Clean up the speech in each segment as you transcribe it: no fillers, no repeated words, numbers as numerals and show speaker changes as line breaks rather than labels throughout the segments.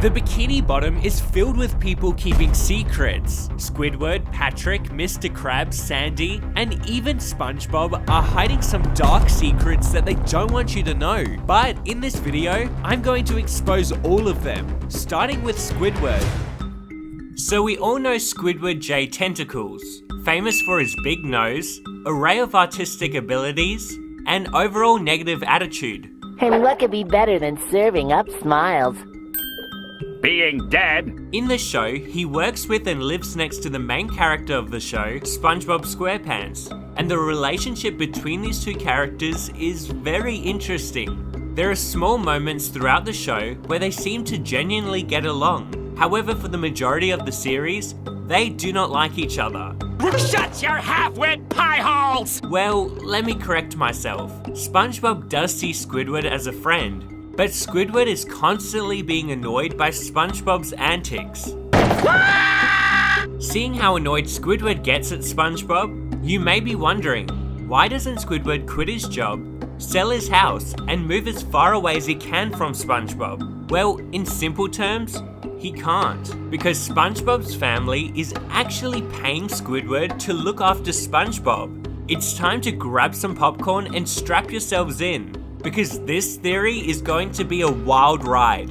The Bikini Bottom is filled with people keeping secrets. Squidward, Patrick, Mr. Krabs, Sandy, and even SpongeBob are hiding some dark secrets that they don't want you to know. But in this video, I'm going to expose all of them, starting with Squidward. So we all know Squidward J Tentacles, famous for his big nose, array of artistic abilities, and overall negative attitude.
And what could be better than serving up smiles?
Being dead.
In the show, he works with and lives next to the main character of the show, SpongeBob SquarePants, and the relationship between these two characters is very interesting. There are small moments throughout the show where they seem to genuinely get along. However, for the majority of the series, they do not like each other.
Shut your half-wit pie holes!
Well, let me correct myself. SpongeBob does see Squidward as a friend, but Squidward is constantly being annoyed by SpongeBob's antics. Seeing how annoyed Squidward gets at SpongeBob, you may be wondering, why doesn't Squidward quit his job, sell his house, and move as far away as he can from SpongeBob? Well, in simple terms, he can't, because SpongeBob's family is actually paying Squidward to look after SpongeBob. It's time to grab some popcorn and strap yourselves in, because this theory is going to be a wild ride.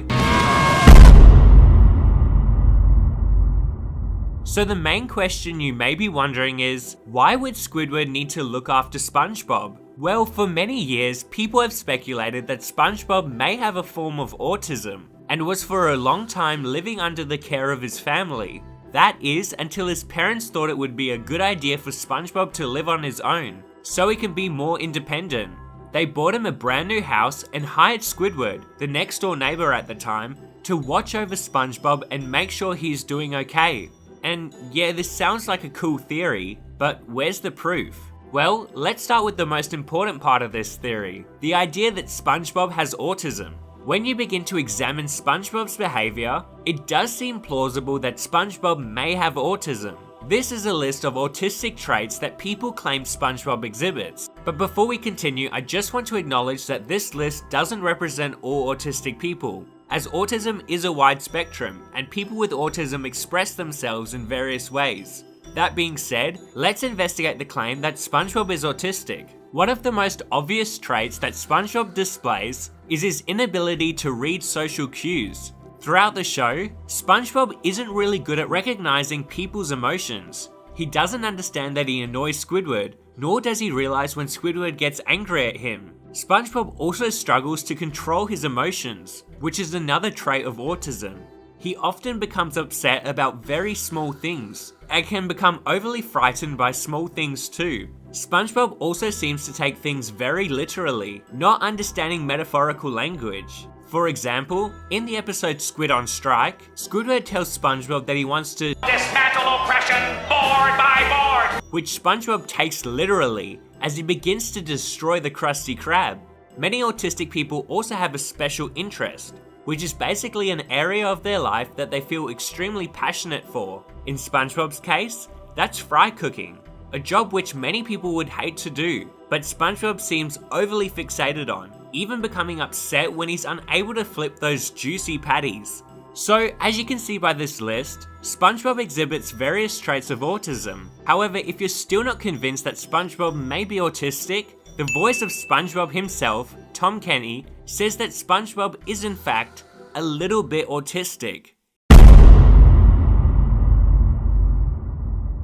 So the main question you may be wondering is, why would Squidward need to look after SpongeBob? Well, for many years, people have speculated that SpongeBob may have a form of autism, and was for a long time living under the care of his family. That is, until his parents thought it would be a good idea for SpongeBob to live on his own, so he can be more independent. They bought him a brand new house and hired Squidward, the next door neighbor at the time, to watch over SpongeBob and make sure he's doing okay. And yeah, this sounds like a cool theory, but where's the proof? Well, let's start with the most important part of this theory, the idea that SpongeBob has autism. When you begin to examine SpongeBob's behavior, it does seem plausible that SpongeBob may have autism. This is a list of autistic traits that people claim SpongeBob exhibits. But before we continue, I just want to acknowledge that this list doesn't represent all autistic people, as autism is a wide spectrum, and people with autism express themselves in various ways. That being said, let's investigate the claim that SpongeBob is autistic. One of the most obvious traits that SpongeBob displays is his inability to read social cues. Throughout the show, SpongeBob isn't really good at recognizing people's emotions. He doesn't understand that he annoys Squidward, nor does he realize when Squidward gets angry at him. SpongeBob also struggles to control his emotions, which is another trait of autism. He often becomes upset about very small things, and can become overly frightened by small things too. SpongeBob also seems to take things very literally, not understanding metaphorical language. For example, in the episode Squid on Strike, Squidward tells SpongeBob that he wants to
dismantle oppression board by board,
which SpongeBob takes literally, as he begins to destroy the Krusty Krab. Many autistic people also have a special interest, which is basically an area of their life that they feel extremely passionate for. In SpongeBob's case, that's fry cooking, a job which many people would hate to do, but SpongeBob seems overly fixated on, even becoming upset when he's unable to flip those juicy patties. So, as you can see by this list, SpongeBob exhibits various traits of autism. However, if you're still not convinced that SpongeBob may be autistic, the voice of SpongeBob himself, Tom Kenny, says that SpongeBob is in fact a little bit autistic.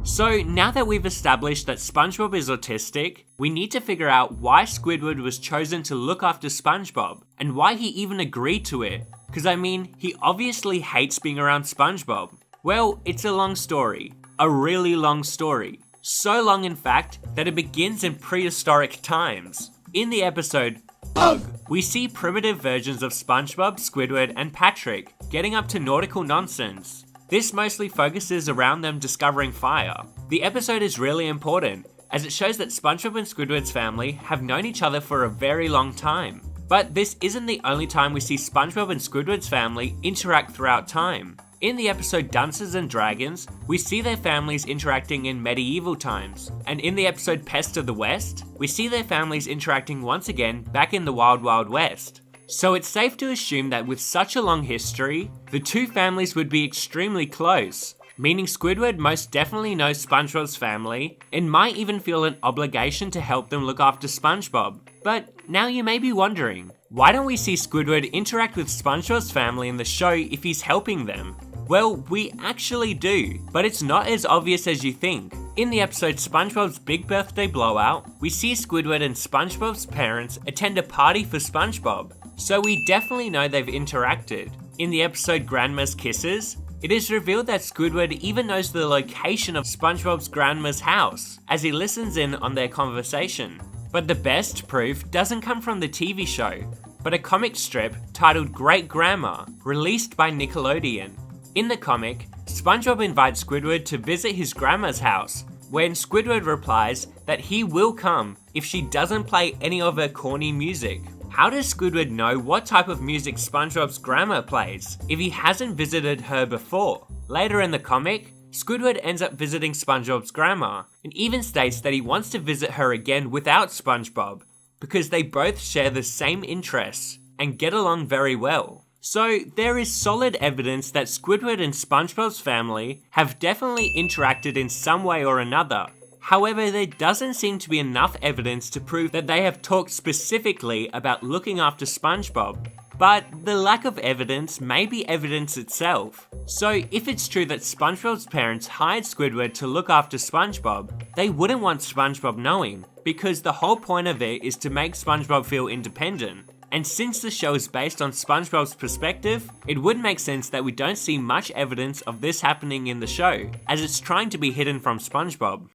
So now that we've established that SpongeBob is autistic, we need to figure out why Squidward was chosen to look after SpongeBob, and why he even agreed to it. Cause I mean, he obviously hates being around SpongeBob. Well, it's a long story. A really long story. So long in fact, that it begins in prehistoric times. In the episode, Ugh, we see primitive versions of SpongeBob, Squidward, and Patrick getting up to nautical nonsense. This mostly focuses around them discovering fire. The episode is really important, as it shows that SpongeBob and Squidward's family have known each other for a very long time. But this isn't the only time we see SpongeBob and Squidward's family interact throughout time. In the episode Dunces and Dragons, we see their families interacting in medieval times, and in the episode Pest of the West, we see their families interacting once again back in the Wild Wild West. So it's safe to assume that with such a long history, the two families would be extremely close, meaning Squidward most definitely knows SpongeBob's family and might even feel an obligation to help them look after SpongeBob. But now you may be wondering, why don't we see Squidward interact with SpongeBob's family in the show if he's helping them? Well, we actually do, but it's not as obvious as you think. In the episode SpongeBob's Big Birthday Blowout, we see Squidward and SpongeBob's parents attend a party for SpongeBob, so we definitely know they've interacted. In the episode Grandma's Kisses, it is revealed that Squidward even knows the location of SpongeBob's grandma's house, as he listens in on their conversation. But the best proof doesn't come from the TV show, but a comic strip titled Great Grandma, released by Nickelodeon. In the comic, SpongeBob invites Squidward to visit his grandma's house, when Squidward replies that he will come if she doesn't play any of her corny music. How does Squidward know what type of music SpongeBob's grandma plays if he hasn't visited her before? Later in the comic, Squidward ends up visiting SpongeBob's grandma and even states that he wants to visit her again without SpongeBob because they both share the same interests and get along very well. So there is solid evidence that Squidward and SpongeBob's family have definitely interacted in some way or another. However, there doesn't seem to be enough evidence to prove that they have talked specifically about looking after SpongeBob. But the lack of evidence may be evidence itself. So if it's true that SpongeBob's parents hired Squidward to look after SpongeBob, they wouldn't want SpongeBob knowing, because the whole point of it is to make SpongeBob feel independent. And since the show is based on SpongeBob's perspective, it would make sense that we don't see much evidence of this happening in the show, as it's trying to be hidden from SpongeBob.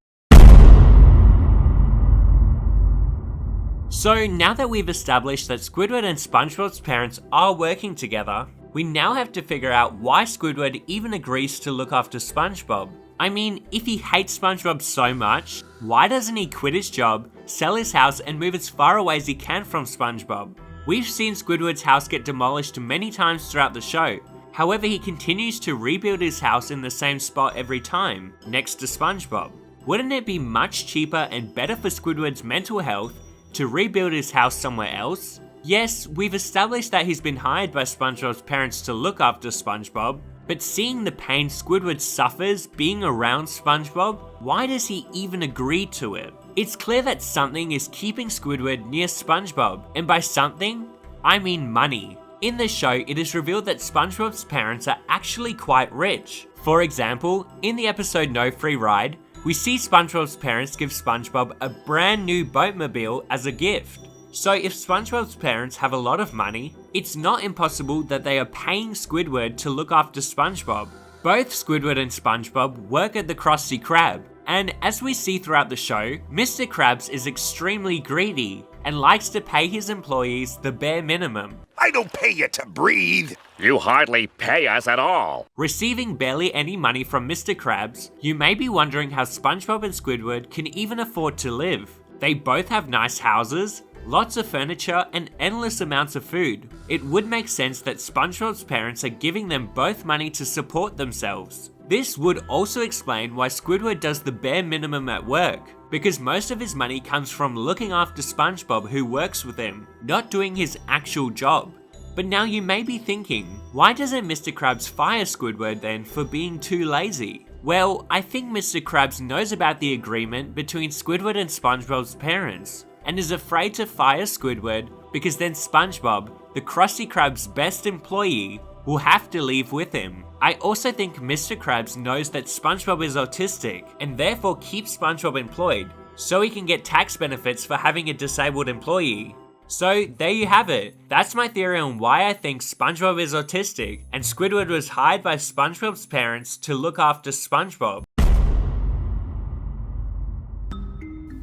So now that we've established that Squidward and SpongeBob's parents are working together, we now have to figure out why Squidward even agrees to look after SpongeBob. I mean, if he hates SpongeBob so much, why doesn't he quit his job, sell his house, and move as far away as he can from SpongeBob? We've seen Squidward's house get demolished many times throughout the show. However, he continues to rebuild his house in the same spot every time, next to SpongeBob. Wouldn't it be much cheaper and better for Squidward's mental health to rebuild his house somewhere else? Yes, we've established that he's been hired by SpongeBob's parents to look after SpongeBob, but seeing the pain Squidward suffers being around SpongeBob, why does he even agree to it? It's clear that something is keeping Squidward near SpongeBob, and by something, I mean money. In the show, it is revealed that SpongeBob's parents are actually quite rich. For example, in the episode No Free Ride, we see SpongeBob's parents give SpongeBob a brand new boatmobile as a gift. So if SpongeBob's parents have a lot of money, it's not impossible that they are paying Squidward to look after SpongeBob. Both Squidward and SpongeBob work at the Krusty Krab, and as we see throughout the show, Mr. Krabs is extremely greedy and likes to pay his employees the bare minimum.
I don't pay you to breathe.
You hardly pay us at all.
Receiving barely any money from Mr. Krabs, you may be wondering how SpongeBob and Squidward can even afford to live. They both have nice houses, lots of furniture, and endless amounts of food. It would make sense that SpongeBob's parents are giving them both money to support themselves. This would also explain why Squidward does the bare minimum at work, because most of his money comes from looking after SpongeBob who works with him, not doing his actual job. But now you may be thinking, why doesn't Mr. Krabs fire Squidward then for being too lazy? Well, I think Mr. Krabs knows about the agreement between Squidward and SpongeBob's parents, and is afraid to fire Squidward because then SpongeBob, the Krusty Krab's best employee, will have to leave with him. I also think Mr. Krabs knows that SpongeBob is autistic and therefore keeps SpongeBob employed, so he can get tax benefits for having a disabled employee. So there you have it. That's my theory on why I think SpongeBob is autistic and Squidward was hired by SpongeBob's parents to look after SpongeBob.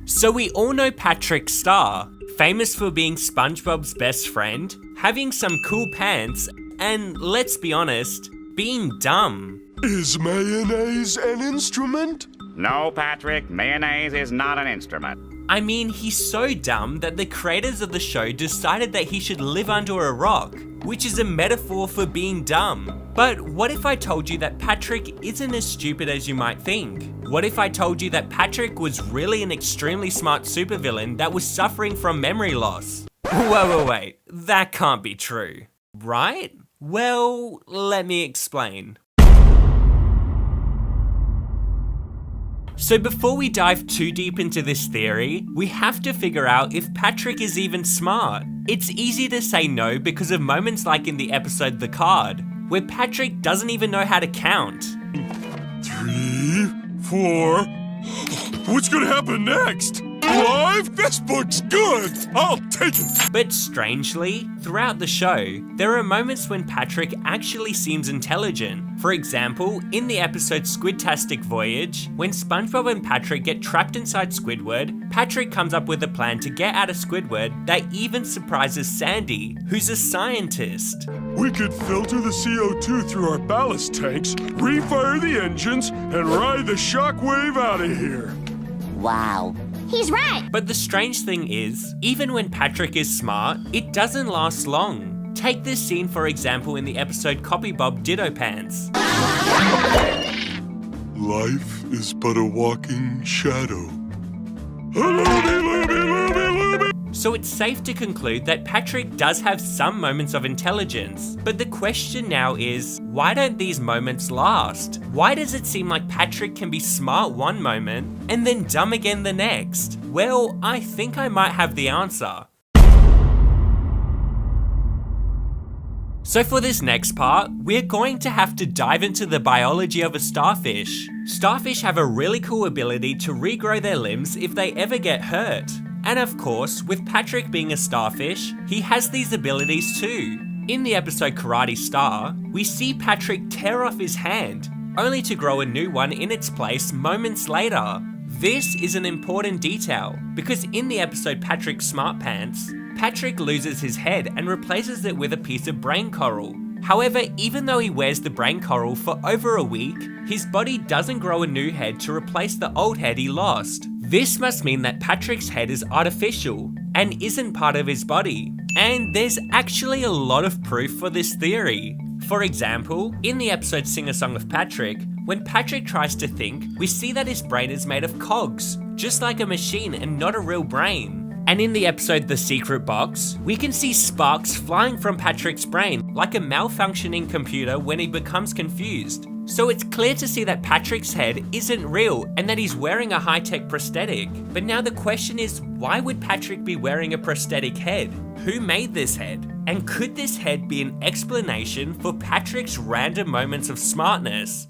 So we all know Patrick Star, famous for being SpongeBob's best friend, having some cool pants, and let's be honest, being dumb.
Is mayonnaise an instrument?
No, Patrick, mayonnaise is not an instrument.
I mean, he's so dumb that the creators of the show decided that he should live under a rock, which is a metaphor for being dumb. But what if I told you that Patrick isn't as stupid as you might think? What if I told you that Patrick was really an extremely smart supervillain that was suffering from memory loss? Wait. that can't be true, right? Well, let me explain. So before we dive too deep into this theory, we have to figure out if Patrick is even smart. It's easy to say no because of moments like in the episode The Card, where Patrick doesn't even know how to count.
3, 4. What's gonna happen next? 5? This book's good! I'll take it!
But strangely, throughout the show, there are moments when Patrick actually seems intelligent. For example, in the episode Squidtastic Voyage, when SpongeBob and Patrick get trapped inside Squidward, Patrick comes up with a plan to get out of Squidward that even surprises Sandy, who's a scientist.
We could filter the CO2 through our ballast tanks, refire the engines, and ride the shockwave out of here.
Wow.
He's right.
But the strange thing is, even when Patrick is smart, it doesn't last long. Take this scene for example in the episode Copybob Ditto Pants.
Life is but a walking shadow.
So it's safe to conclude that Patrick does have some moments of intelligence. But the question now is, why don't these moments last? Why does it seem like Patrick can be smart one moment and then dumb again the next? Well, I think I might have the answer. So for this next part, we're going to have to dive into the biology of a starfish. Starfish have a really cool ability to regrow their limbs if they ever get hurt. And of course, with Patrick being a starfish, he has these abilities too. In the episode Karate Star, we see Patrick tear off his hand, only to grow a new one in its place moments later. This is an important detail, because in the episode Patrick Smart Pants, Patrick loses his head and replaces it with a piece of brain coral. However, even though he wears the brain coral for over a week, his body doesn't grow a new head to replace the old head he lost. This must mean that Patrick's head is artificial and isn't part of his body. And there's actually a lot of proof for this theory. For example, in the episode Sing a Song of Patrick, when Patrick tries to think, we see that his brain is made of cogs, just like a machine and not a real brain. And in the episode The Secret Box, we can see sparks flying from Patrick's brain, like a malfunctioning computer when he becomes confused. So it's clear to see that Patrick's head isn't real and that he's wearing a high-tech prosthetic. But now the question is, why would Patrick be wearing a prosthetic head? Who made this head? And could this head be an explanation for Patrick's random moments of smartness?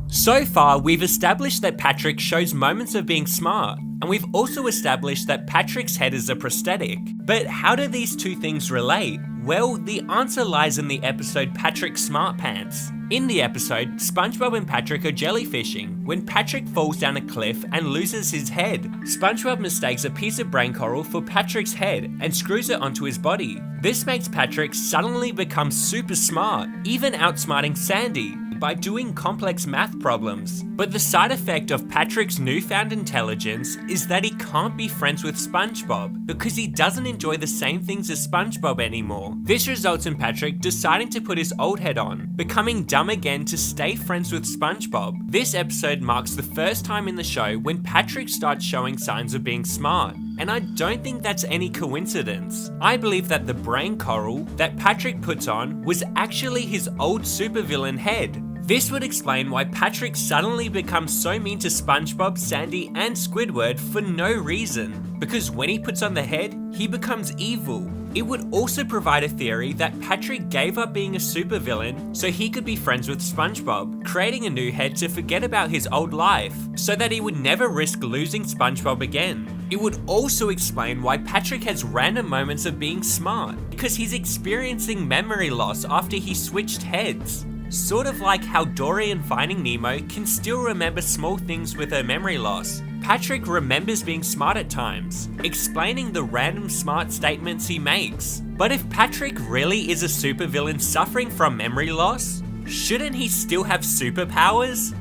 So far, we've established that Patrick shows moments of being smart, and we've also established that Patrick's head is a prosthetic. But how do these two things relate? Well, the answer lies in the episode Patrick Smart Pants. In the episode, SpongeBob and Patrick are jellyfishing when Patrick falls down a cliff and loses his head. SpongeBob mistakes a piece of brain coral for Patrick's head and screws it onto his body. This makes Patrick suddenly become super smart, even outsmarting Sandy by doing complex math problems. But the side effect of Patrick's newfound intelligence is that he can't be friends with SpongeBob because he doesn't enjoy the same things as SpongeBob anymore. This results in Patrick deciding to put his old head on, becoming dumb again to stay friends with SpongeBob. This episode marks the first time in the show when Patrick starts showing signs of being smart. And I don't think that's any coincidence. I believe that the brain coral that Patrick puts on was actually his old supervillain head. This would explain why Patrick suddenly becomes so mean to SpongeBob, Sandy, and Squidward for no reason. Because when he puts on the head, he becomes evil. It would also provide a theory that Patrick gave up being a supervillain so he could be friends with SpongeBob, creating a new head to forget about his old life, so that he would never risk losing SpongeBob again. It would also explain why Patrick has random moments of being smart, because he's experiencing memory loss after he switched heads. Sort of like how Dory in Finding Nemo can still remember small things with her memory loss. Patrick remembers being smart at times, explaining the random smart statements he makes. But if Patrick really is a supervillain suffering from memory loss, shouldn't he still have superpowers?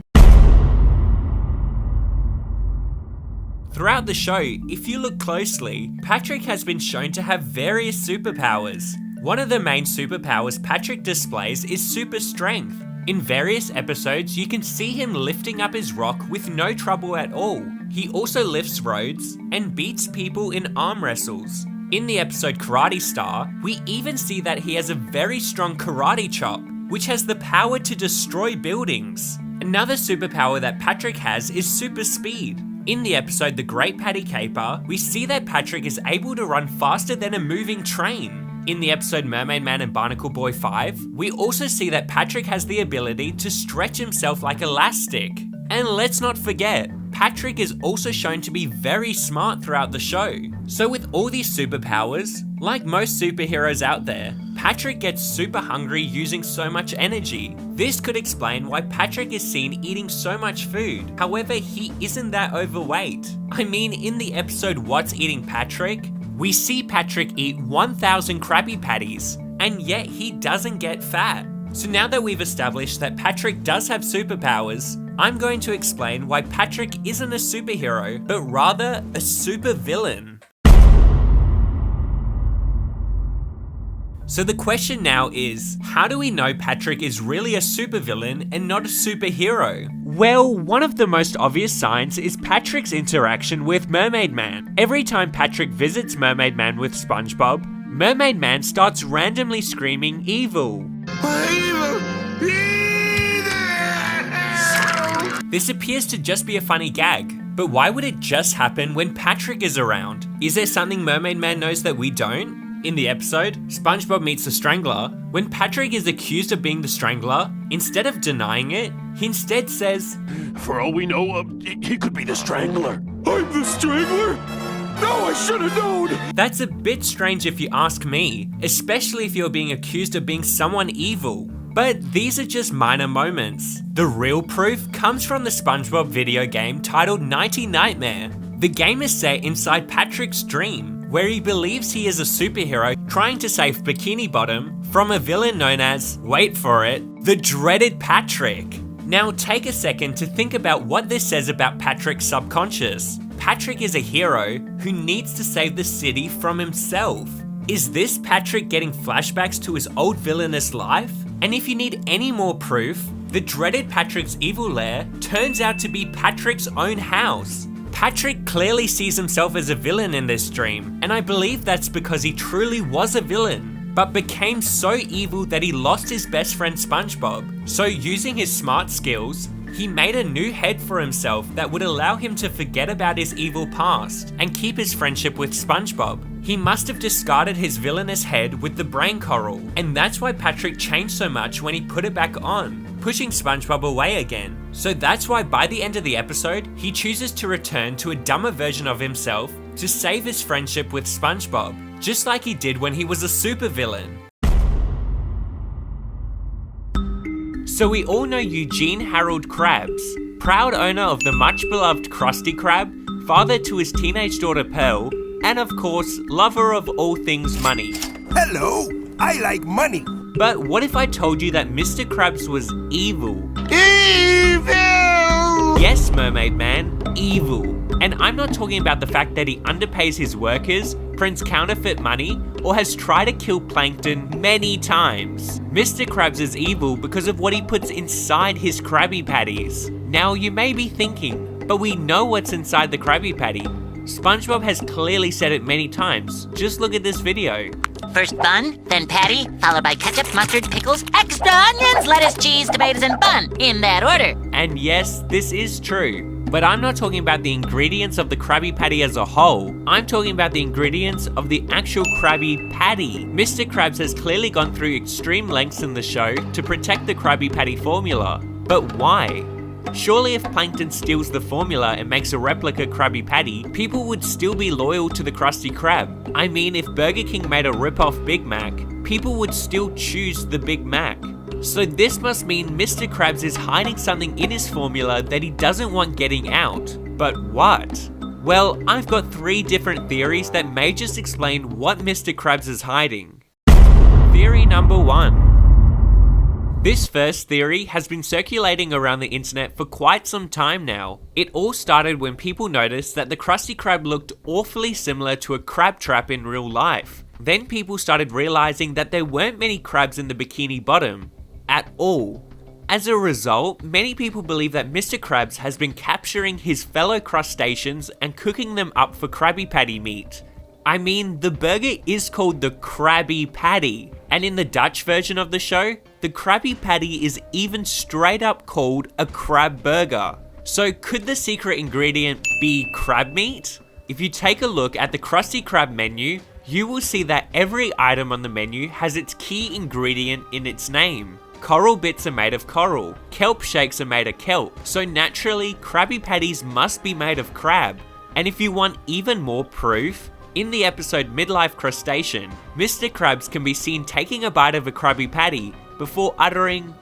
Throughout the show, if you look closely, Patrick has been shown to have various superpowers. One of the main superpowers Patrick displays is super strength. In various episodes, you can see him lifting up his rock with no trouble at all. He also lifts roads and beats people in arm wrestles. In the episode Karate Star, we even see that he has a very strong karate chop, which has the power to destroy buildings. Another superpower that Patrick has is super speed. In the episode The Great Patty Caper, we see that Patrick is able to run faster than a moving train. In the episode Mermaid Man and Barnacle Boy 5, we also see that Patrick has the ability to stretch himself like elastic. And let's not forget, Patrick is also shown to be very smart throughout the show. So with all these superpowers, like most superheroes out there, Patrick gets super hungry using so much energy. This could explain why Patrick is seen eating so much food. However, he isn't that overweight. I mean, in the episode What's Eating Patrick, we see Patrick eat 1,000 Krabby Patties, and yet he doesn't get fat. So now that we've established that Patrick does have superpowers, I'm going to explain why Patrick isn't a superhero, but rather a supervillain. So the question now is, how do we know Patrick is really a supervillain and not a superhero? Well, one of the most obvious signs is Patrick's interaction with Mermaid Man. Every time Patrick visits Mermaid Man with SpongeBob, Mermaid Man starts randomly screaming evil. This appears to just be a funny gag, but why would it just happen when Patrick is around? Is there something Mermaid Man knows that we don't? In the episode, SpongeBob meets the Strangler. When Patrick is accused of being the Strangler, instead of denying it, he instead says,
"For all we know, he could be the Strangler." I'm the Strangler? No, I should have known!
That's a bit strange if you ask me, especially if you're being accused of being someone evil. But these are just minor moments. The real proof comes from the SpongeBob video game titled Nighty Nightmare. The game is set inside Patrick's dream, where he believes he is a superhero trying to save Bikini Bottom from a villain known as, wait for it, the dreaded Patrick. Now take a second to think about what this says about Patrick's subconscious. Patrick is a hero who needs to save the city from himself. Is this Patrick getting flashbacks to his old villainous life? And if you need any more proof, the dreaded Patrick's evil lair turns out to be Patrick's own house. Patrick clearly sees himself as a villain in this dream, and I believe that's because he truly was a villain, but became so evil that he lost his best friend SpongeBob. So using his smart skills, he made a new head for himself that would allow him to forget about his evil past and keep his friendship with SpongeBob. He must have discarded his villainous head with the brain coral, and that's why Patrick changed so much when he put it back on, pushing SpongeBob away again. So that's why by the end of the episode, he chooses to return to a dumber version of himself to save his friendship with SpongeBob, just like he did when he was a supervillain. So we all know Eugene Harold Krabs, proud owner of the much beloved Krusty Krab, father to his teenage daughter Pearl, and of course, lover of all things money.
Hello, I like money.
But what if I told you that Mr. Krabs was evil?
Evil!
Yes, Mermaid Man, evil. And I'm not talking about the fact that he underpays his workers, prints counterfeit money, or has tried to kill Plankton many times. Mr. Krabs is evil because of what he puts inside his Krabby Patties. Now you may be thinking, but we know what's inside the Krabby Patty. SpongeBob has clearly said it many times. Just look at this video.
First bun, then patty, followed by ketchup, mustard, pickles, extra onions, lettuce, cheese, tomatoes, and bun, in that order.
And yes, this is true. But I'm not talking about the ingredients of the Krabby Patty as a whole. I'm talking about the ingredients of the actual Krabby Patty. Mr. Krabs has clearly gone through extreme lengths in the show to protect the Krabby Patty formula. But why? Surely if Plankton steals the formula and makes a replica Krabby Patty, people would still be loyal to the Krusty Krab. I mean, if Burger King made a rip-off Big Mac, people would still choose the Big Mac. So this must mean Mr. Krabs is hiding something in his formula that he doesn't want getting out. But what? Well, I've got 3 different theories that may just explain what Mr. Krabs is hiding. Theory number 1. This first theory has been circulating around the internet for quite some time now. It all started when people noticed that the Krusty Krab looked awfully similar to a crab trap in real life. Then people started realizing that there weren't many crabs in the Bikini Bottom at all. As a result, many people believe that Mr. Krabs has been capturing his fellow crustaceans and cooking them up for Krabby Patty meat. I mean, the burger is called the Krabby Patty, and in the Dutch version of the show, the Krabby Patty is even straight up called a crab burger. So could the secret ingredient be crab meat? If you take a look at the Krusty Krab menu, you will see that every item on the menu has its key ingredient in its name. Coral bits are made of coral, kelp shakes are made of kelp, so naturally Krabby Patties must be made of crab. And if you want even more proof, in the episode Midlife Crustacean, Mr. Krabs can be seen taking a bite of a Krabby Patty before uttering,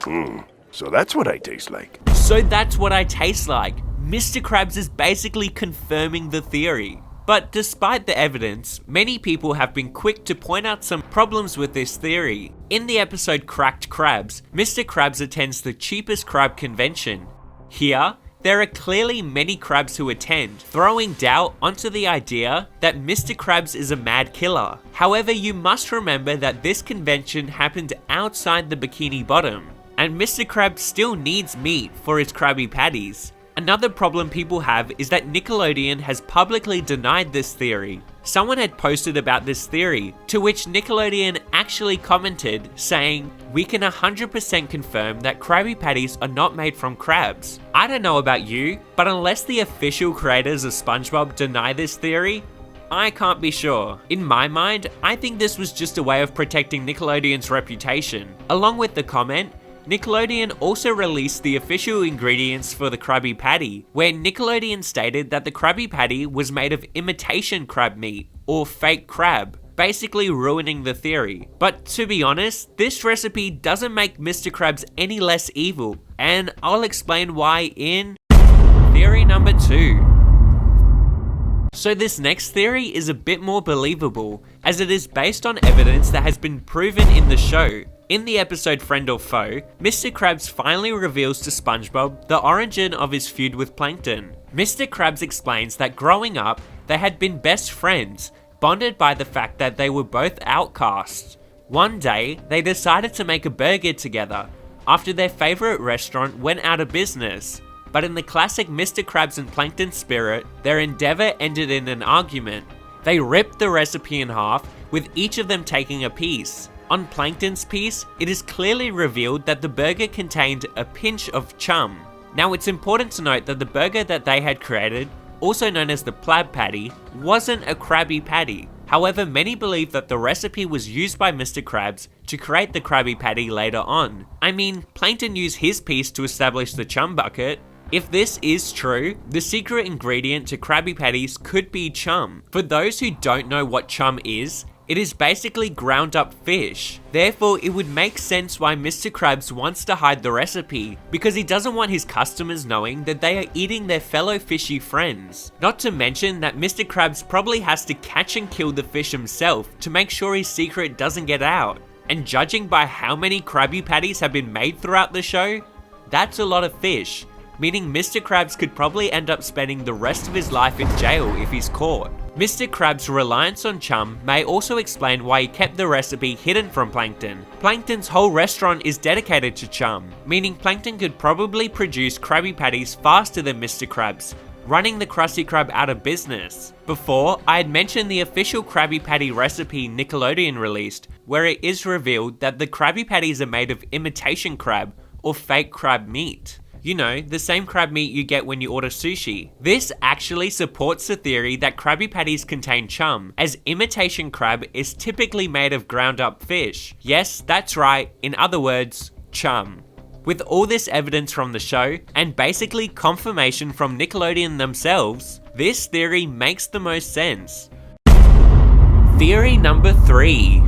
So that's what I taste like.
"So that's what I taste like." Mr. Krabs is basically confirming the theory. But despite the evidence, many people have been quick to point out some problems with this theory. In the episode Cracked Crabs, Mr. Krabs attends the cheapest crab convention. Here, there are clearly many crabs who attend, throwing doubt onto the idea that Mr. Krabs is a mad killer. However, you must remember that this convention happened outside the Bikini Bottom, and Mr. Krabs still needs meat for his Krabby Patties. Another problem people have is that Nickelodeon has publicly denied this theory. Someone had posted about this theory, to which Nickelodeon actually commented saying, "We can 100% confirm that Krabby Patties are not made from crabs." I don't know about you, but unless the official creators of SpongeBob deny this theory, I can't be sure. In my mind, I think this was just a way of protecting Nickelodeon's reputation. Along with the comment, Nickelodeon also released the official ingredients for the Krabby Patty, where Nickelodeon stated that the Krabby Patty was made of imitation crab meat, or fake crab, basically ruining the theory. But to be honest, this recipe doesn't make Mr. Krabs any less evil, and I'll explain why in theory number 2. So this next theory is a bit more believable, as it is based on evidence that has been proven in the show. In the episode Friend or Foe, Mr. Krabs finally reveals to SpongeBob the origin of his feud with Plankton. Mr. Krabs explains that growing up, they had been best friends, bonded by the fact that they were both outcasts. One day, they decided to make a burger together, after their favourite restaurant went out of business. But in the classic Mr. Krabs and Plankton spirit, their endeavour ended in an argument. They ripped the recipe in half, with each of them taking a piece. On Plankton's piece, it is clearly revealed that the burger contained a pinch of chum. Now it's important to note that the burger that they had created, also known as the Plab Patty, wasn't a Krabby Patty. However, many believe that the recipe was used by Mr. Krabs to create the Krabby Patty later on. I mean, Plankton used his piece to establish the chum bucket. If this is true, the secret ingredient to Krabby Patties could be chum. For those who don't know what chum is, it is basically ground up fish. Therefore, it would make sense why Mr. Krabs wants to hide the recipe, because he doesn't want his customers knowing that they are eating their fellow fishy friends. Not to mention that Mr. Krabs probably has to catch and kill the fish himself to make sure his secret doesn't get out. And judging by how many Krabby Patties have been made throughout the show, that's a lot of fish, meaning Mr. Krabs could probably end up spending the rest of his life in jail if he's caught. Mr. Krabs' reliance on chum may also explain why he kept the recipe hidden from Plankton. Plankton's whole restaurant is dedicated to chum, meaning Plankton could probably produce Krabby Patties faster than Mr. Krabs, running the Krusty Krab out of business. Before, I had mentioned the official Krabby Patty recipe Nickelodeon released, where it is revealed that the Krabby Patties are made of imitation crab, or fake crab meat. You know, the same crab meat you get when you order sushi. This actually supports the theory that Krabby Patties contain chum, as imitation crab is typically made of ground up fish. Yes, that's right, in other words, chum. With all this evidence from the show, and basically confirmation from Nickelodeon themselves, this theory makes the most sense. Theory number 3.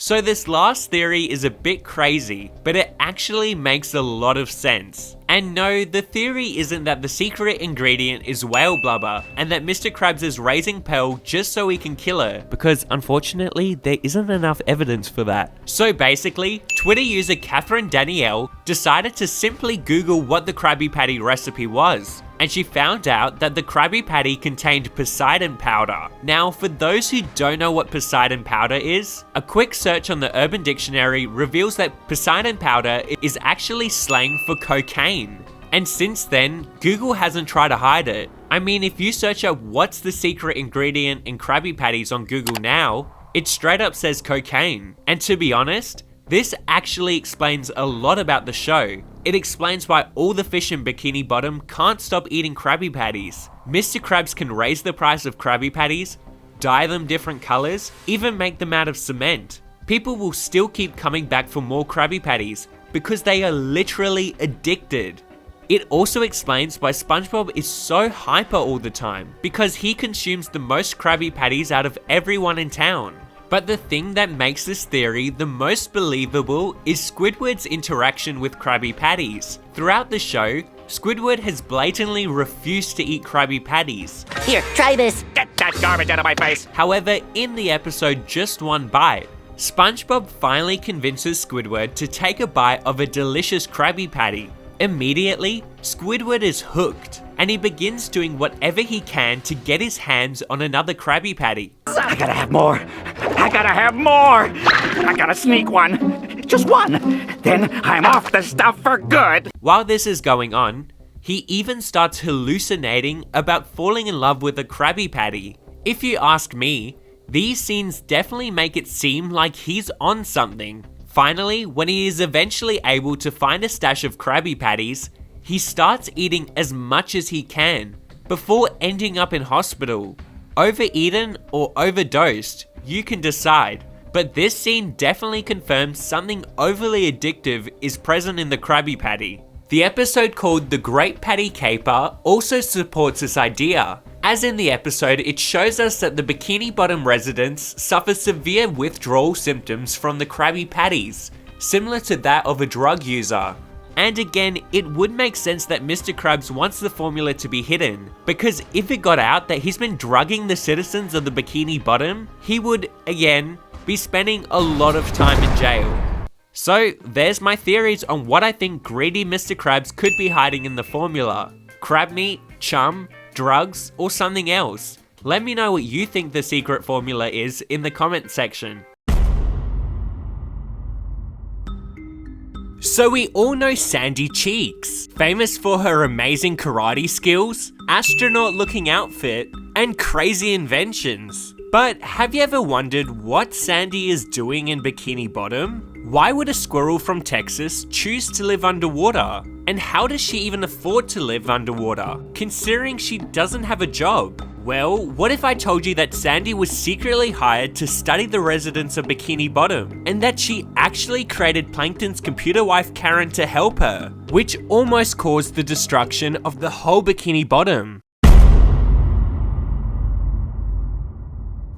So this last theory is a bit crazy, but it actually makes a lot of sense. And no, the theory isn't that the secret ingredient is whale blubber, and that Mr. Krabs is raising Pearl just so he can kill her, because unfortunately, there isn't enough evidence for that. So basically, Twitter user Catherine Danielle decided to simply Google what the Krabby Patty recipe was. and she found out that the Krabby Patty contained Poseidon powder. Now, for those who don't know what Poseidon powder is, a quick search on the Urban Dictionary reveals that Poseidon powder is actually slang for cocaine. And since then, Google hasn't tried to hide it. I mean, if you search up what's the secret ingredient in Krabby Patties on Google now, it straight up says cocaine. And to be honest, this actually explains a lot about the show. It explains why all the fish in Bikini Bottom can't stop eating Krabby Patties. Mr. Krabs can raise the price of Krabby Patties, dye them different colors, even make them out of cement. People will still keep coming back for more Krabby Patties because they are literally addicted. It also explains why SpongeBob is so hyper all the time, because he consumes the most Krabby Patties out of everyone in town. But the thing that makes this theory the most believable is Squidward's interaction with Krabby Patties. Throughout the show, Squidward has blatantly refused to eat Krabby Patties.
Here, try this.
Get that garbage out of my face.
However, in the episode Just One Bite, SpongeBob finally convinces Squidward to take a bite of a delicious Krabby Patty. Immediately, Squidward is hooked, and he begins doing whatever he can to get his hands on another Krabby Patty.
I gotta have more. I gotta have more. I gotta sneak one. Just one. Then I'm off the stuff for good.
While this is going on, he even starts hallucinating about falling in love with a Krabby Patty. If you ask me, these scenes definitely make it seem like he's on something. Finally, when he is eventually able to find a stash of Krabby Patties, he starts eating as much as he can, before ending up in hospital. Overeaten or overdosed, you can decide, but this scene definitely confirms something overly addictive is present in the Krabby Patty. The episode called The Great Patty Caper also supports this idea. As in the episode, it shows us that the Bikini Bottom residents suffer severe withdrawal symptoms from the Krabby Patties, similar to that of a drug user. And again, it would make sense that Mr. Krabs wants the formula to be hidden, because if it got out that he's been drugging the citizens of the Bikini Bottom, he would, again, be spending a lot of time in jail. So there's my theories on what I think greedy Mr. Krabs could be hiding in the formula. Crab meat, chum, drugs, or something else. Let me know what you think the secret formula is in the comment section. So we all know Sandy Cheeks, famous for her amazing karate skills, astronaut looking outfit, and crazy inventions. But have you ever wondered what Sandy is doing in Bikini Bottom? Why would a squirrel from Texas choose to live underwater? And how does she even afford to live underwater, considering she doesn't have a job? Well, what if I told you that Sandy was secretly hired to study the residents of Bikini Bottom, and that she actually created Plankton's computer wife Karen to help her, which almost caused the destruction of the whole Bikini Bottom?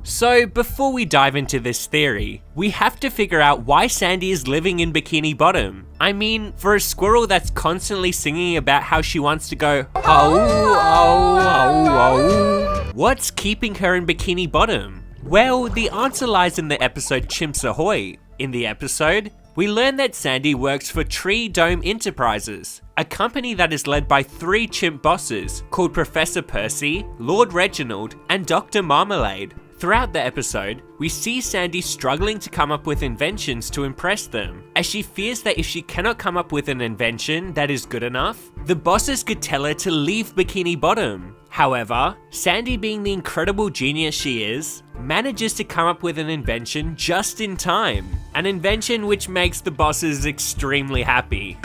So before we dive into this theory, we have to figure out why Sandy is living in Bikini Bottom. I mean, for a squirrel that's constantly singing about how she wants to go, oh, oh, oh, oh, what's keeping her in Bikini Bottom? Well, the answer lies in the episode Chimps Ahoy. In the episode, we learn that Sandy works for Tree Dome Enterprises, a company that is led by 3 chimp bosses called Professor Percy, Lord Reginald, and Dr. Marmalade. Throughout the episode, we see Sandy struggling to come up with inventions to impress them, as she fears that if she cannot come up with an invention that is good enough, the bosses could tell her to leave Bikini Bottom. However, Sandy, being the incredible genius she is, manages to come up with an invention just in time. An invention which makes the bosses extremely happy.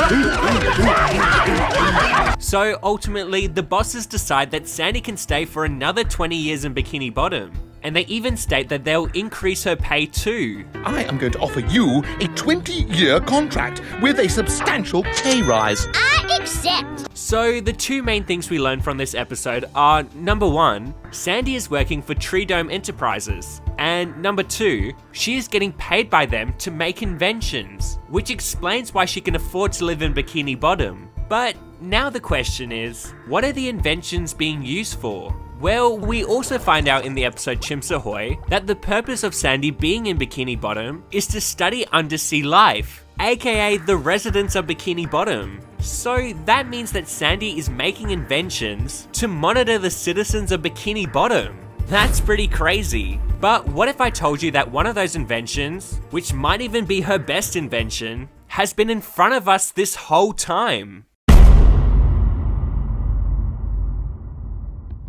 So ultimately, the bosses decide that Sandy can stay for another 20 years in Bikini Bottom. And they even state that they'll increase her pay too.
I am going to offer you a 20-year contract with a substantial pay rise.
I accept.
So the 2 main things we learn from this episode are, number 1, Sandy is working for Tree Dome Enterprises. And number 2, she is getting paid by them to make inventions, which explains why she can afford to live in Bikini Bottom. But now the question is, what are the inventions being used for? Well, we also find out in the episode Chimps Ahoy that the purpose of Sandy being in Bikini Bottom is to study undersea life. aka the residents of Bikini Bottom. So that means that Sandy is making inventions to monitor the citizens of Bikini Bottom. That's pretty crazy. But what if I told you that one of those inventions, which might even be her best invention, has been in front of us this whole time?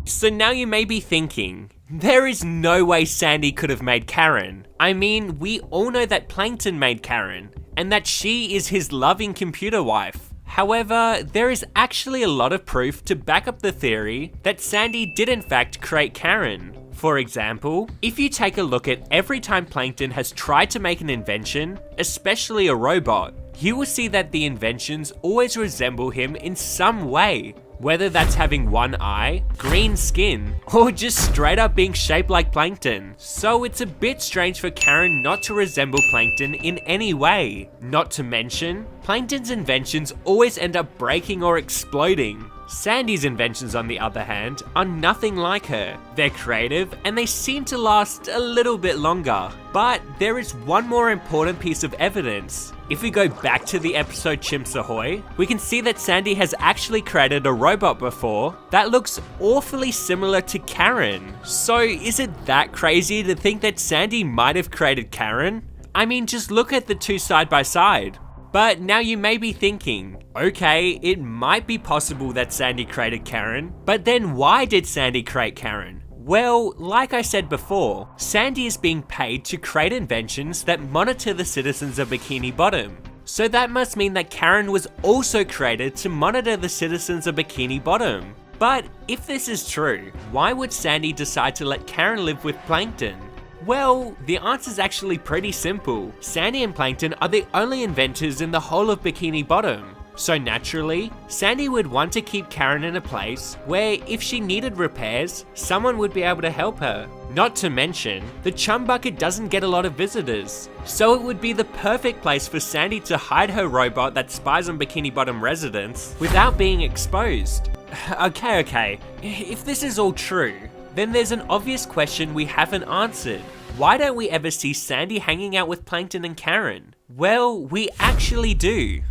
So now you may be thinking, there is no way Sandy could have made Karen. I mean, we all know that Plankton made Karen, and that she is his loving computer wife. However, there is actually a lot of proof to back up the theory that Sandy did in fact create Karen. For example, if you take a look at every time Plankton has tried to make an invention, especially a robot, you will see that the inventions always resemble him in some way. Whether that's having one eye, green skin, or just straight up being shaped like Plankton. So it's a bit strange for Karen not to resemble Plankton in any way. Not to mention, Plankton's inventions always end up breaking or exploding. Sandy's inventions, on the other hand, are nothing like her. They're creative and they seem to last a little bit longer. But there is one more important piece of evidence. If we go back to the episode Chimps Ahoy, we can see that Sandy has actually created a robot before that looks awfully similar to Karen. So is it that crazy to think that Sandy might have created Karen? I mean, just look at the two side by side. But now you may be thinking, okay, it might be possible that Sandy created Karen, but then why did Sandy create Karen? Well, like I said before, Sandy is being paid to create inventions that monitor the citizens of Bikini Bottom. So that must mean that Karen was also created to monitor the citizens of Bikini Bottom. But if this is true, why would Sandy decide to let Karen live with Plankton? Well, the answer is actually pretty simple. Sandy and Plankton are the only inventors in the whole of Bikini Bottom. So naturally, Sandy would want to keep Karen in a place where if she needed repairs, someone would be able to help her. Not to mention, the chum bucket doesn't get a lot of visitors. So it would be the perfect place for Sandy to hide her robot that spies on Bikini Bottom residents without being exposed. Okay, if this is all true, then there's an obvious question we haven't answered. Why don't we ever see Sandy hanging out with Plankton and Karen? Well, we actually do.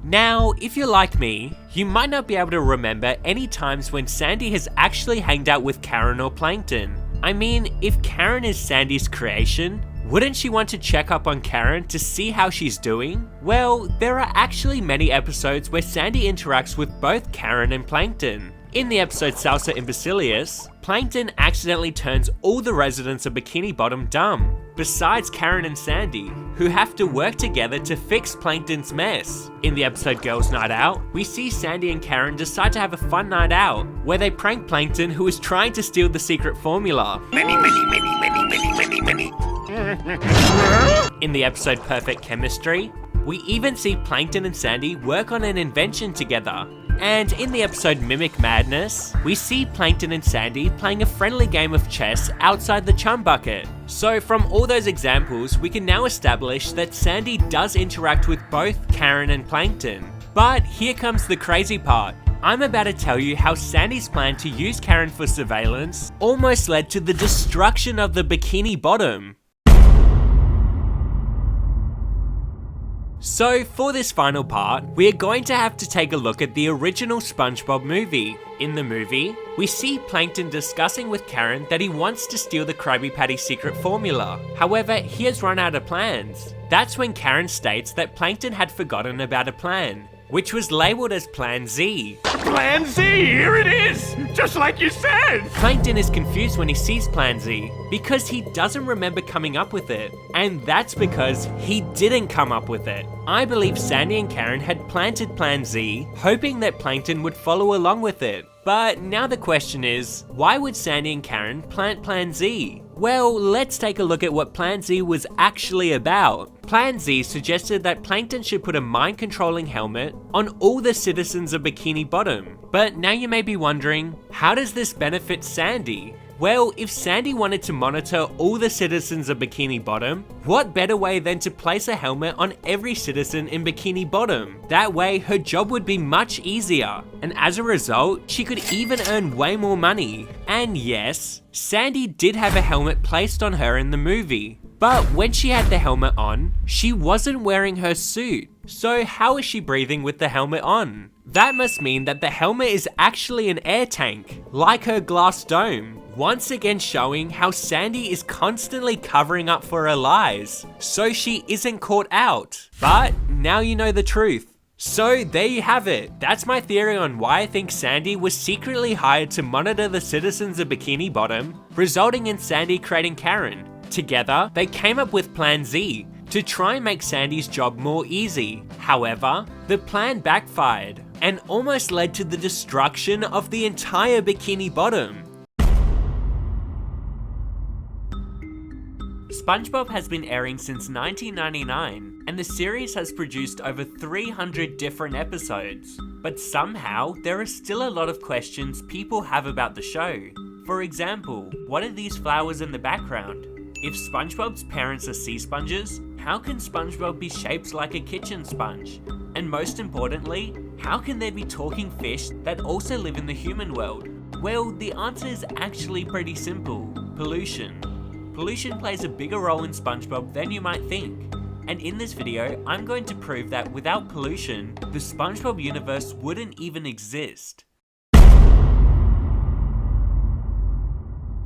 Now, if you're like me, you might not be able to remember any times when Sandy has actually hanged out with Karen or Plankton. I mean, if Karen is Sandy's creation, wouldn't she want to check up on Karen to see how she's doing? Well, there are actually many episodes where Sandy interacts with both Karen and Plankton. In the episode Salsa Imbecilius, Plankton accidentally turns all the residents of Bikini Bottom dumb, besides Karen and Sandy, who have to work together to fix Plankton's mess. In the episode Girls Night Out, we see Sandy and Karen decide to have a fun night out, where they prank Plankton, who is trying to steal the secret formula. In the episode Perfect Chemistry, we even see Plankton and Sandy work on an invention together. And in the episode Mimic Madness, we see Plankton and Sandy playing a friendly game of chess outside the chum bucket. So from all those examples, we can now establish that Sandy does interact with both Karen and Plankton. But here comes the crazy part. I'm about to tell you how Sandy's plan to use Karen for surveillance almost led to the destruction of the Bikini Bottom. So for this final part, we are going to have to take a look at the original SpongeBob movie. In the movie, we see Plankton discussing with Karen that he wants to steal the Krabby Patty secret formula. However, he has run out of plans. That's when Karen states that Plankton had forgotten about a plan, which was labeled as Plan Z.
Plan Z, here it is! Just like you said!
Plankton is confused when he sees Plan Z because he doesn't remember coming up with it. And that's because he didn't come up with it. I believe Sandy and Karen had planted Plan Z, hoping that Plankton would follow along with it. But now the question is, why would Sandy and Karen plant Plan Z? Well, let's take a look at what Plan Z was actually about. Plan Z suggested that Plankton should put a mind-controlling helmet on all the citizens of Bikini Bottom. But now you may be wondering, how does this benefit Sandy? Well, if Sandy wanted to monitor all the citizens of Bikini Bottom, what better way than to place a helmet on every citizen in Bikini Bottom? That way, her job would be much easier, and as a result, she could even earn way more money. And yes, Sandy did have a helmet placed on her in the movie. But when she had the helmet on, she wasn't wearing her suit. So how is she breathing with the helmet on? That must mean that the helmet is actually an air tank, like her glass dome. Once again showing how Sandy is constantly covering up for her lies, so she isn't caught out. But now you know the truth. So there you have it. That's my theory on why I think Sandy was secretly hired to monitor the citizens of Bikini Bottom, resulting in Sandy creating Karen. Together, they came up with Plan Z to try and make Sandy's job more easy. However, the plan backfired and almost led to the destruction of the entire Bikini Bottom. SpongeBob has been airing since 1999, and the series has produced over 300 different episodes. But somehow, there are still a lot of questions people have about the show. For example, what are these flowers in the background? If SpongeBob's parents are sea sponges, how can SpongeBob be shaped like a kitchen sponge? And most importantly, how can there be talking fish that also live in the human world? Well, the answer is actually pretty simple: pollution. Pollution plays a bigger role in SpongeBob than you might think. And in this video, I'm going to prove that without pollution, the SpongeBob universe wouldn't even exist.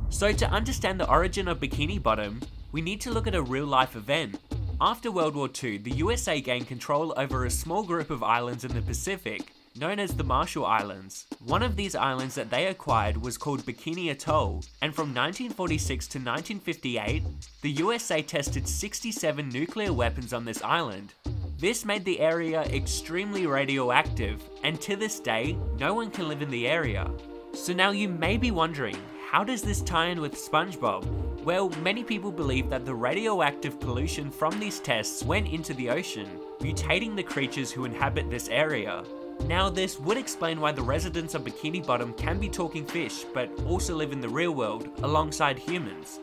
So to understand the origin of Bikini Bottom, we need to look at a real-life event. After World War II, the USA gained control over a small group of islands in the Pacific, known as the Marshall Islands. One of these islands that they acquired was called Bikini Atoll, and from 1946 to 1958, the USA tested 67 nuclear weapons on this island. This made the area extremely radioactive, and to this day, no one can live in the area. So now you may be wondering, how does this tie in with SpongeBob? Well, many people believe that the radioactive pollution from these tests went into the ocean, mutating the creatures who inhabit this area. Now, this would explain why the residents of Bikini Bottom can be talking fish, but also live in the real world, alongside humans.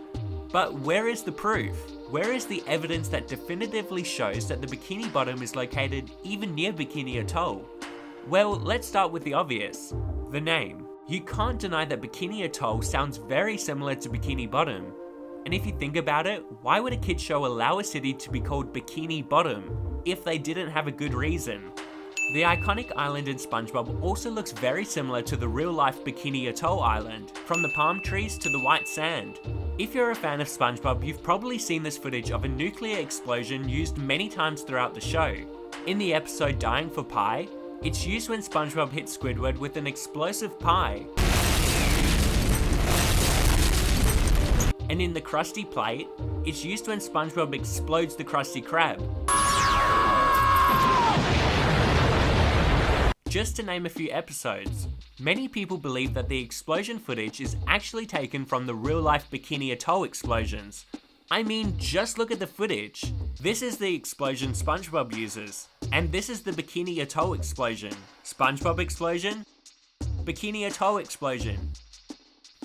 But where is the proof? Where is the evidence that definitively shows that the Bikini Bottom is located even near Bikini Atoll? Well, let's start with the obvious: the name. You can't deny that Bikini Atoll sounds very similar to Bikini Bottom. And if you think about it, why would a kids show allow a city to be called Bikini Bottom if they didn't have a good reason? The iconic island in SpongeBob also looks very similar to the real-life Bikini Atoll island, from the palm trees to the white sand. If you're a fan of SpongeBob, you've probably seen this footage of a nuclear explosion used many times throughout the show. In the episode Dying for Pie, it's used when SpongeBob hits Squidward with an explosive pie. And in the Krusty Plate, it's used when SpongeBob explodes the Krusty Krab. Just to name a few episodes. Many people believe that the explosion footage is actually taken from the real-life Bikini Atoll explosions. I mean, just look at the footage. This is the explosion SpongeBob uses, and this is the Bikini Atoll explosion. SpongeBob explosion, Bikini Atoll explosion.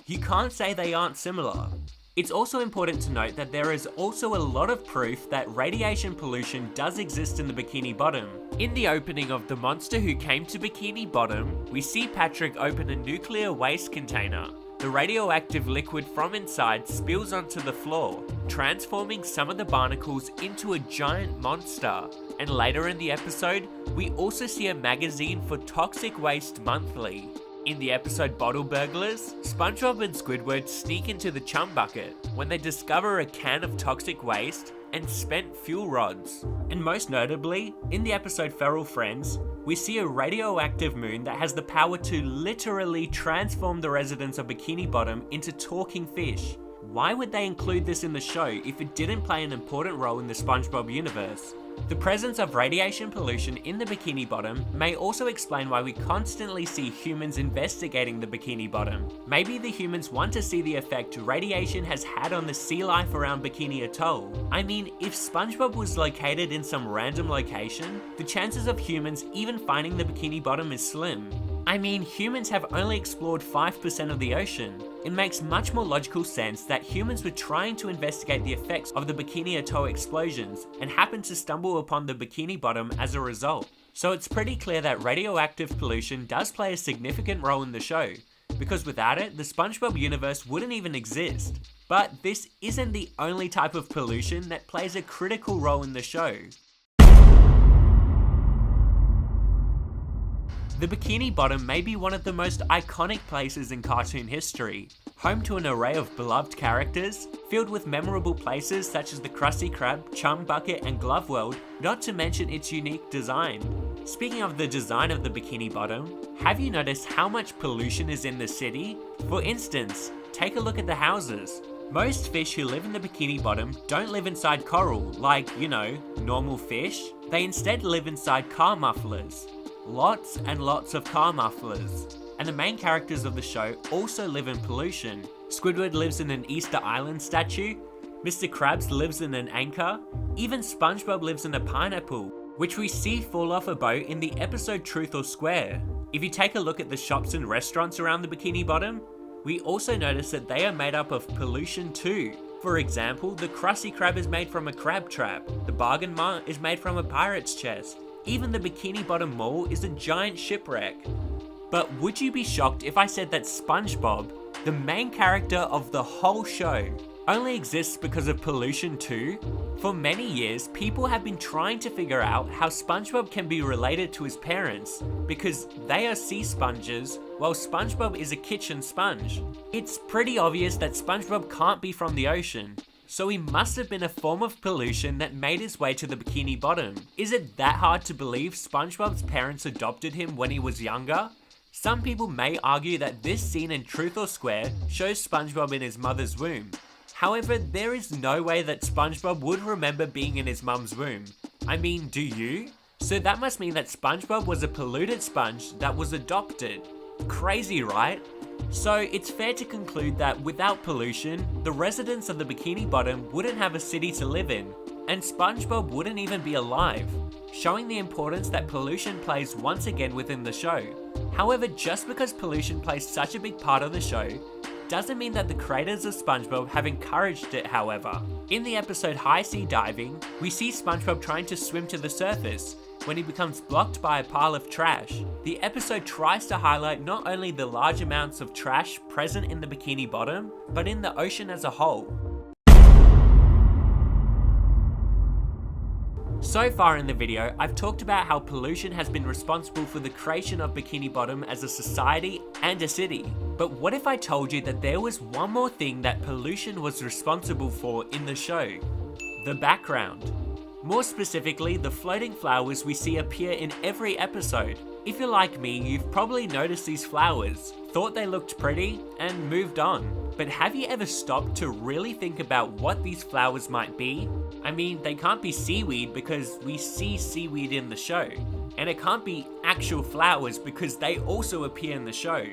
You can't say they aren't similar. It's also important to note that there is also a lot of proof that radiation pollution does exist in the Bikini Bottom. In the opening of The Monster Who Came to Bikini Bottom, we see Patrick open a nuclear waste container. The radioactive liquid from inside spills onto the floor, transforming some of the barnacles into a giant monster. And later in the episode, we also see a magazine for Toxic Waste Monthly. In the episode Bottle Burglars, SpongeBob and Squidward sneak into the chum bucket when they discover a can of toxic waste and spent fuel rods. And most notably, in the episode Feral Friends, we see a radioactive moon that has the power to literally transform the residents of Bikini Bottom into talking fish. Why would they include this in the show if it didn't play an important role in the SpongeBob universe? The presence of radiation pollution in the Bikini Bottom may also explain why we constantly see humans investigating the Bikini Bottom. Maybe the humans want to see the effect radiation has had on the sea life around Bikini Atoll. I mean, if SpongeBob was located in some random location, the chances of humans even finding the Bikini Bottom is slim. I mean, humans have only explored 5% of the ocean. It makes much more logical sense that humans were trying to investigate the effects of the Bikini Atoll explosions and happened to stumble upon the Bikini Bottom as a result. So it's pretty clear that radioactive pollution does play a significant role in the show, because without it, the SpongeBob universe wouldn't even exist. But this isn't the only type of pollution that plays a critical role in the show. The Bikini Bottom may be one of the most iconic places in cartoon history, home to an array of beloved characters, filled with memorable places such as the Krusty Krab, Chum Bucket and Glove World, not to mention its unique design. Speaking of the design of the Bikini Bottom, have you noticed how much pollution is in the city? For instance, take a look at the houses. Most fish who live in the Bikini Bottom don't live inside coral, like, you know, normal fish. They instead live inside car mufflers. Lots and lots of car mufflers. And the main characters of the show also live in pollution. Squidward lives in an Easter Island statue, Mr. Krabs lives in an anchor, even SpongeBob lives in a pineapple, which we see fall off a boat in the episode Truth or Square. If you take a look at the shops and restaurants around the Bikini Bottom, we also notice that they are made up of pollution too. For example, the Krusty Krab is made from a crab trap, the Bargain Mart is made from a pirate's chest, even the Bikini Bottom Mall is a giant shipwreck. But would you be shocked if I said that SpongeBob, the main character of the whole show, only exists because of pollution too? For many years, people have been trying to figure out how SpongeBob can be related to his parents, because they are sea sponges, while SpongeBob is a kitchen sponge. It's pretty obvious that SpongeBob can't be from the ocean, so he must have been a form of pollution that made his way to the Bikini Bottom. Is it that hard to believe SpongeBob's parents adopted him when he was younger? Some people may argue that this scene in Truth or Square shows SpongeBob in his mother's womb. However, there is no way that SpongeBob would remember being in his mum's womb. I mean, do you? So that must mean that SpongeBob was a polluted sponge that was adopted. Crazy, right? So it's fair to conclude that without pollution, the residents of the Bikini Bottom wouldn't have a city to live in, and SpongeBob wouldn't even be alive, showing the importance that pollution plays once again within the show. However, just because pollution plays such a big part of the show, doesn't mean that the creators of SpongeBob have encouraged it, however. In the episode High Sea Diving, we see SpongeBob trying to swim to the surface, when he becomes blocked by a pile of trash. The episode tries to highlight not only the large amounts of trash present in the Bikini Bottom, but in the ocean as a whole. So far in the video, I've talked about how pollution has been responsible for the creation of Bikini Bottom as a society and a city. But what if I told you that there was one more thing that pollution was responsible for in the show? The background. More specifically, the floating flowers we see appear in every episode. If you're like me, you've probably noticed these flowers, thought they looked pretty, and moved on. But have you ever stopped to really think about what these flowers might be? I mean, they can't be seaweed because we see seaweed in the show. And it can't be actual flowers because they also appear in the show.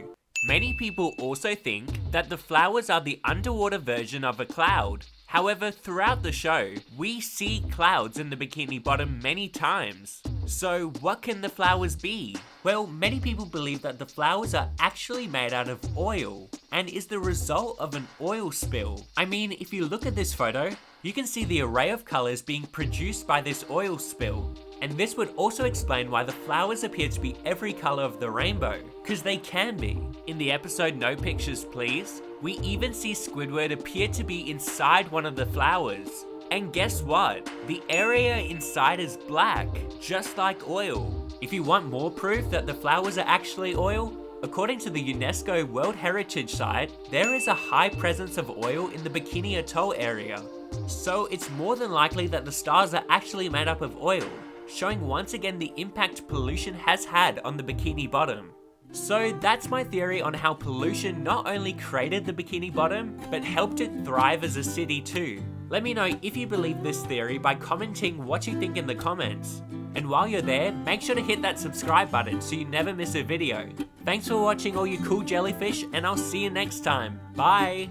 Many people also think that the flowers are the underwater version of a cloud. However, throughout the show, we see clouds in the Bikini Bottom many times. So what can the flowers be? Well, many people believe that the flowers are actually made out of oil and is the result of an oil spill. I mean, if you look at this photo, you can see the array of colors being produced by this oil spill. And this would also explain why the flowers appear to be every color of the rainbow, because they can be. In the episode No Pictures Please, we even see Squidward appear to be inside one of the flowers. And guess what? The area inside is black, just like oil. If you want more proof that the flowers are actually oil, according to the UNESCO World Heritage Site, there is a high presence of oil in the Bikini Atoll area. So it's more than likely that the stars are actually made up of oil, showing once again the impact pollution has had on the Bikini Bottom. So that's my theory on how pollution not only created the Bikini Bottom, but helped it thrive as a city too. Let me know if you believe this theory by commenting what you think in the comments. And while you're there, make sure to hit that subscribe button so you never miss a video. Thanks for watching all you cool jellyfish, and I'll see you next time. Bye!